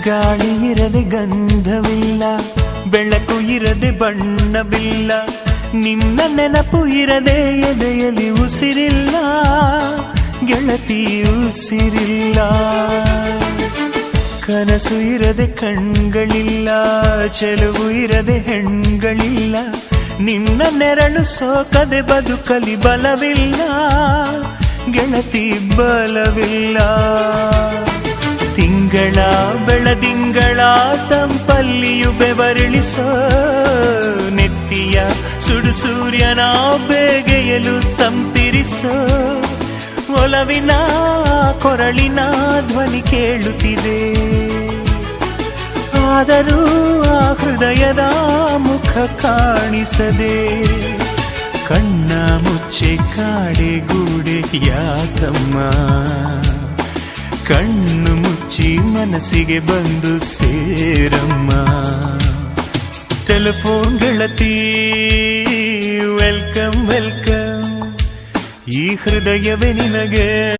ಗಾಳಿ ಇರದೆ ಗಂಧವಿಲ್ಲ, ಬೆಳಕು ಇರದೆ ಬಣ್ಣವಿಲ್ಲ, ನಿನ್ನ ನೆನಪು ಇರದೆ ಎದೆಯಲ್ಲಿ ಉಸಿರಿಲ್ಲ, ಗೆಳತಿ ಉಸಿರಿಲ್ಲ. ಕನಸು ಇರದೆ ಕಣ್ಗಳಿಲ್ಲ, ಚೆಲುವು ಇರದೆ ಹೆಣ್ಗಳಿಲ್ಲ, ನಿನ್ನ ನೆರಳು ಸೋಕದೆ ಬದುಕಲಿ ಬಲವಿಲ್ಲ, ಗೆಳತಿ ಬಲವಿಲ್ಲ. ತಿಂಗಳ ಬೆಳದಿಂಗಳ ತಂಪಲ್ಲಿಯು ಬೆವರಿಳಿಸೋ, ನೆತ್ತಿಯ ಸುಡು ಸೂರ್ಯನ ಬೇಗೆಯಲು ತಂಪಿರಿಸೋ, ಒಲವಿನ ಕೊರಳಿನ ಧ್ವನಿ ಕೇಳುತ್ತಿದೆ, ಆದರೂ ಆ ಹೃದಯದ ಮುಖ ಕಾಣಿಸದೆ. ಕಣ್ಣ ಮುಚ್ಚೆ ಕಾಡೆ ಗೂಡೆ ಯಾಕಮ್ಮ, ಕಣ್ಣು ಮುಚ್ಚಿ ಮನಸ್ಸಿಗೆ ಬಂದು ಸೇರಮ್ಮ. ಟೆಲಿಫೋನ್ ಗೆಳತಿ ವೆಲ್ಕಮ್ ವೆಲ್ಕಮ್, ಈ ಹೃದಯವೇ ನಿನಗೆ